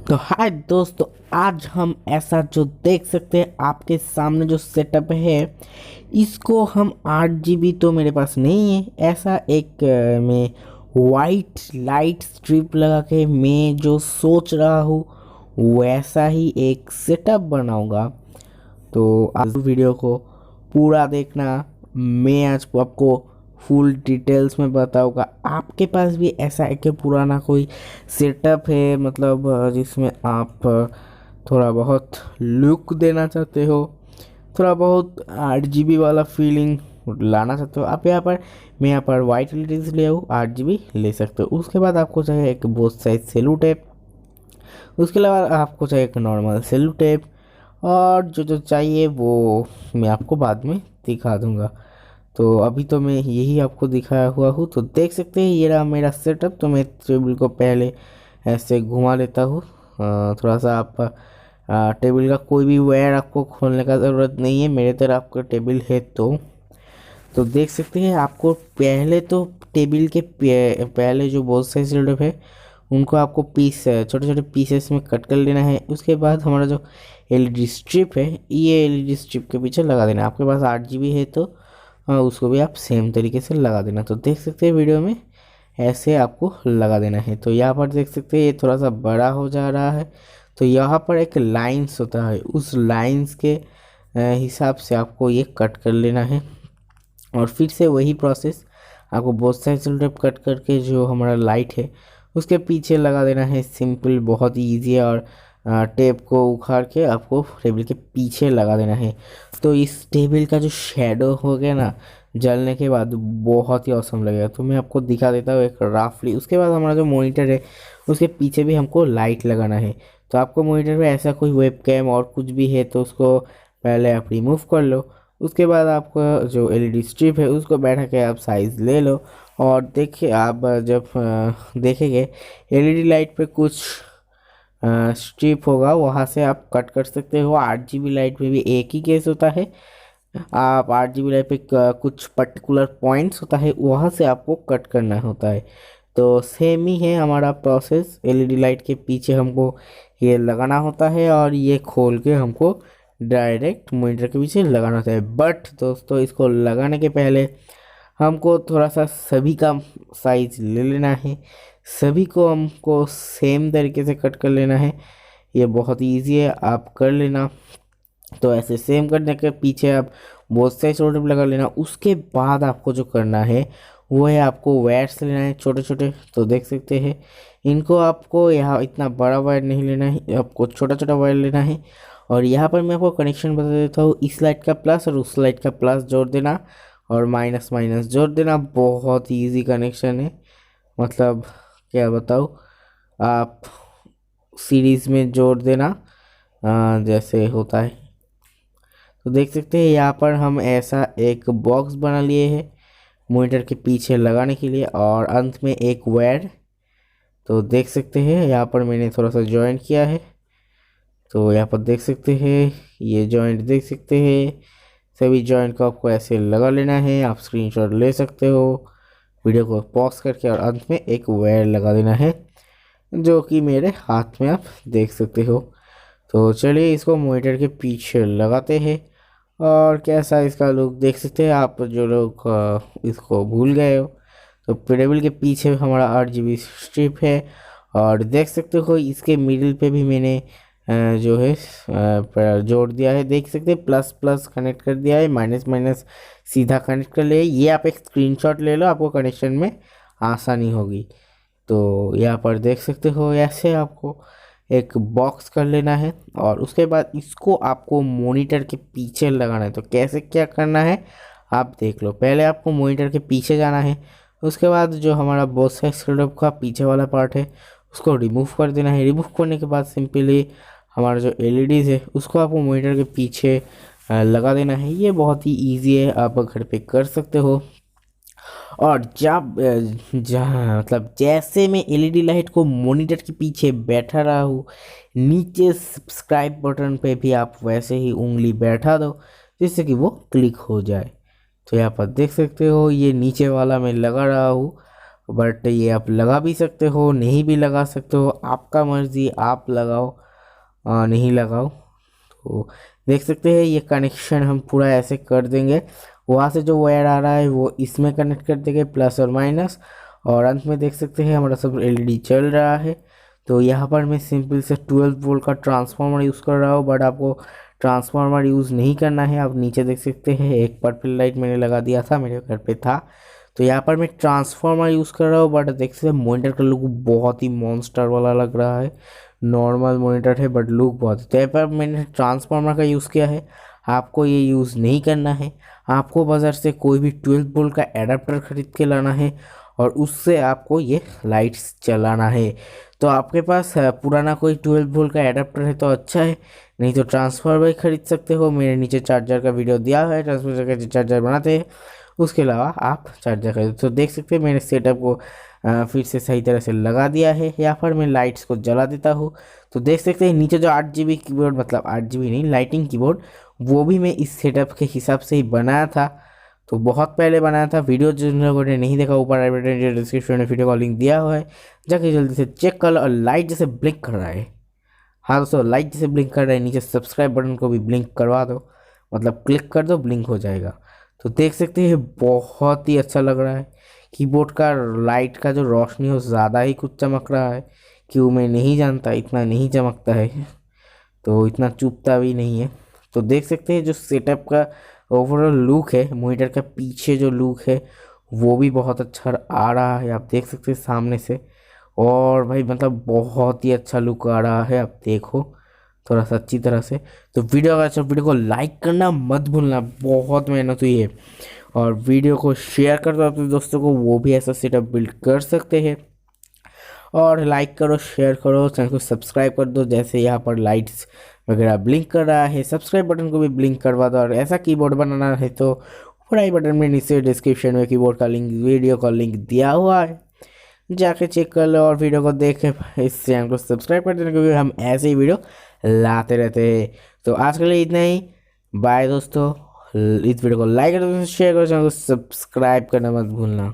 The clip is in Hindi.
तो हाय दोस्तों, आज हम ऐसा जो देख सकते हैं आपके सामने जो सेटअप है, इसको हम 8 GB तो मेरे पास नहीं है। ऐसा एक मैं वाइट लाइट स्ट्रिप लगा के मैं जो सोच रहा हूँ वैसा ही एक सेटअप बनाऊंगा। तो आज वीडियो को पूरा देखना। मैं आज को आपको फुल डिटेल्स में बताऊंगा। आपके पास भी ऐसा है कि पुराना कोई सेटअप है, मतलब जिसमें आप थोड़ा बहुत लुक देना चाहते हो, थोड़ा बहुत 8 GB वाला फीलिंग लाना चाहते हो आप। यहाँ पर मैं यहाँ पर वाइट एलईडीज ले आऊँ, 8 GB ले सकते हो। उसके बाद आपको चाहिए एक बोथ साइज सेलो टेप। उसके अलावा आपको चाहिए एक नॉर्मल सेलो टेप, और जो जो चाहिए वो मैं आपको बाद में दिखा दूंगा। तो अभी तो मैं यही आपको दिखाया हुआ हूँ। तो देख सकते हैं ये रहा मेरा सेटअप। तो मैं टेबल को पहले ऐसे घुमा लेता हूँ। थोड़ा सा आप टेबल का कोई भी वायर आपको खोलने का ज़रूरत नहीं है, मेरे तरह आपका टेबल है। तो देख सकते हैं आपको पहले तो टेबल के पहले जो बहुत सारे सेटअप है उनको आपको छोटे छोटे पीसेस में कट कर लेना है। उसके बाद हमारा जो एलईडी स्ट्रिप है, ये एलईडी स्ट्रिप के पीछे लगा देना है। आपके पास 8 GB है तो उसको भी आप सेम तरीके से लगा देना। तो देख सकते हैं वीडियो में ऐसे आपको लगा देना है। तो यहाँ पर देख सकते हैं ये थोड़ा सा बड़ा हो जा रहा है। तो यहाँ पर एक लाइंस होता है, उस लाइंस के हिसाब से आपको ये कट कर लेना है। और फिर से वही प्रोसेस आपको बहुत सारे सेलो टेप कट करके जो हमारा लाइट है उसके पीछे लगा देना है। सिंपल, बहुत ही ईजी है। और टेप को उखाड़ के आपको टेबल के पीछे लगा देना है। तो इस टेबल का जो शेडो हो गया ना, जलने के बाद बहुत ही औसम लगेगा। तो मैं आपको दिखा देता हूँ एक राफली। उसके बाद हमारा जो मॉनिटर है उसके पीछे भी हमको लाइट लगाना है। तो आपको मॉनिटर पे ऐसा कोई वेब कैम और कुछ भी है तो उसको पहले आप रिमूव कर लो। उसके बाद आपका जो एलईडी स्ट्रिप है उसको बैठा के आप साइज़ ले लो। और देखिए आप जब देखेंगे एलईडी लाइट पे कुछ स्ट्रिप होगा, वहाँ से आप कट कर सकते हो। 8 GB लाइट में भी एक ही केस होता है। आप 8 GB लाइट पे कुछ पर्टिकुलर पॉइंट्स होता है, वहाँ से आपको कट करना होता है। तो सेम ही है हमारा प्रोसेस। एलईडी लाइट के पीछे हमको ये लगाना होता है और ये खोल के हमको डायरेक्ट मॉनिटर के पीछे लगाना होता है। बट दोस्तों, इसको लगाने के पहले हमको थोड़ा सा सभी का साइज ले लेना है। सभी को हमको सेम तरीके से कट कर लेना है। ये बहुत ईजी है, आप कर लेना। तो ऐसे सेम करने के पीछे आप बहुत सारे छोटे लगा लेना। उसके बाद आपको जो करना है वो है आपको वायर्स लेना है छोटे छोटे। तो देख सकते हैं इनको आपको यहाँ इतना बड़ा वायर नहीं लेना है, आपको छोटा छोटा वायर लेना है। और यहाँ पर मैं आपको कनेक्शन बता देता हूँ। इस लाइट का प्लस और उस लाइट का प्लस जोड़ देना, और माइनस माइनस जोड़ देना। बहुत ही ईजी कनेक्शन है, मतलब क्या बताऊँ। आप सीरीज़ में जोड़ देना जैसे होता है। तो देख सकते हैं यहाँ पर हम ऐसा एक बॉक्स बना लिए हैं मॉनिटर के पीछे लगाने के लिए, और अंत में एक वायर। तो देख सकते हैं यहाँ पर मैंने थोड़ा सा जॉइंट किया है। तो यहाँ पर देख सकते हैं ये जॉइंट देख सकते हैं। सभी जॉइंट को आपको ऐसे लगा लेना है। आप स्क्रीनशॉट ले सकते हो वीडियो को पॉज करके, और अंत में एक वायर लगा देना है जो कि मेरे हाथ में आप देख सकते हो। तो चलिए इसको मॉनिटर के पीछे लगाते हैं, और कैसा इसका लुक देख सकते हैं आप। जो लोग इसको भूल गए हो, तो टेबल के पीछे हमारा 8 GB स्ट्रिप है। और देख सकते हो इसके मिडिल पे भी मैंने जो है जोड़ दिया है। देख सकते हैं प्लस प्लस कनेक्ट कर दिया है, माइनस माइनस सीधा कनेक्ट कर लिया है। ये आप एक स्क्रीनशॉट ले लो, आपको कनेक्शन में आसानी होगी। तो यहाँ पर देख सकते हो ऐसे आपको एक बॉक्स कर लेना है, और उसके बाद इसको आपको मॉनिटर के पीछे लगाना है। तो कैसे क्या करना है आप देख लो। पहले आपको मॉनिटर के पीछे जाना है। उसके बाद जो हमारा बोथ साइड सेटअप का पीछे वाला पार्ट है उसको रिमूव कर देना है। रिमूव करने के बाद सिंपली हमारा जो एलईडीज़ है उसको आपको मॉनिटर के पीछे लगा देना है। ये बहुत ही ईजी है, आप घर पे कर सकते हो। और जब जहाँ मतलब जैसे मैं एलईडी लाइट को मॉनिटर के पीछे बैठा रहा हूँ, नीचे सब्सक्राइब बटन पे भी आप वैसे ही उंगली बैठा दो जिससे कि वो क्लिक हो जाए। तो यहाँ पर देख सकते हो ये नीचे वाला मैं लगा रहा हूँ, बट ये आप लगा भी सकते हो, नहीं भी लगा सकते हो, आपका मर्जी, आप लगाओ नहीं लगाओ। तो देख सकते हैं ये कनेक्शन हम पूरा ऐसे कर देंगे। वहाँ से जो वायर आ रहा है वो इसमें कनेक्ट कर देंगे, प्लस और माइनस। और अंत में देख सकते हैं हमारा सब एलईडी चल रहा है। तो यहाँ पर मैं सिंपल से 12 वोल्ट का ट्रांसफार्मर यूज़ कर रहा हूँ, बट आपको ट्रांसफार्मर यूज़ नहीं करना है। आप नीचे देख सकते हैं एक पर्पल लाइट मैंने लगा दिया था, मेरे घर पे था। तो यहाँ पर मैं ट्रांसफार्मर यूज़ कर रहा हूँ, बट देख सकते हैं मॉनिटर का लुक बहुत ही मॉन्स्टर वाला लग रहा है। नॉर्मल मॉनिटर है बट लुक बहुत है। तो यहाँ पर मैंने ट्रांसफार्मर का यूज़ किया है। आपको ये यूज़ नहीं करना है। आपको बाज़ार से कोई भी 12 वोल्ट का एडाप्टर ख़रीद के लाना है और उससे आपको ये लाइट्स चलाना है। तो आपके पास पुराना कोई 12 वोल्ट का एडाप्टर है तो अच्छा है, नहीं तो ट्रांसफार्मर खरीद सकते हो। मेरे नीचे चार्जर का वीडियो दिया है, ट्रांसफार्मर का चार्जर बनाते हैं, उसके अलावा आप चार्जर खरीद। तो देख सकते हैं मैंने सेटअप को फिर से सही तरह से लगा दिया है। यहाँ पर मैं लाइट्स को जला देता हूँ। तो देख सकते हैं नीचे जो 8 GB कीबोर्ड, मतलब 8 GB नहीं, लाइटिंग कीबोर्ड, वो भी मैं इस सेटअप के हिसाब से ही बनाया था। तो बहुत पहले बनाया था। वीडियो जिन लोगों ने नहीं देखा, ऊपर आई बटन डिस्क्रिप्शन में वीडियो का लिंक दिया हुआ है, जाके जल्दी से चेक कर लो। और लाइट जैसे ब्लिंक कर रहा है, हाँ दोस्तों लाइट जैसे ब्लिंक कर रहा है, नीचे सब्सक्राइब बटन को भी ब्लिंक करवा दो, मतलब क्लिक कर दो, ब्लिंक हो जाएगा। तो देख सकते हैं बहुत ही अच्छा लग रहा है। कीबोर्ड का लाइट का जो रोशनी हो ज़्यादा ही कुछ चमक रहा है, क्यों मैं नहीं जानता, इतना नहीं चमकता है, तो इतना चुभता भी नहीं है। तो देख सकते हैं जो सेटअप का ओवरऑल लुक है, मॉनिटर का पीछे जो लुक है वो भी बहुत अच्छा आ रहा है, आप देख सकते हैं सामने से। और भाई मतलब बहुत ही अच्छा लुक आ रहा है, आप देखो थोड़ा सा अच्छी तरह से। तो वीडियो अगर अच्छा, वीडियो को लाइक करना मत भूलना, बहुत मेहनत हुई है। और वीडियो को शेयर कर दो अपने दोस्तों को, वो भी ऐसा सेटअप बिल्ड कर सकते हैं। और लाइक करो, शेयर करो, चैनल को सब्सक्राइब कर दो। जैसे यहाँ पर लाइट्स वगैरह ब्लिंक कर रहा है, सब्सक्राइब बटन को भी ब्लिंक करवा दो। और ऐसा कीबोर्ड बनाना है तो ऊपर आई बटन में नीचे डिस्क्रिप्शन में कीबोर्ड का लिंक, वीडियो का लिंक दिया हुआ है, जाके चेक कर लो। और वीडियो को देख के इस चैनल को सब्सक्राइब कर देना, क्योंकि हम ऐसे ही वीडियो लाते रहते हैं। तो आज के लिए इतना ही, बाय दोस्तों। इस वीडियो को लाइक कर दो, शेयर करो, चैनल को सब्सक्राइब करना मत भूलना।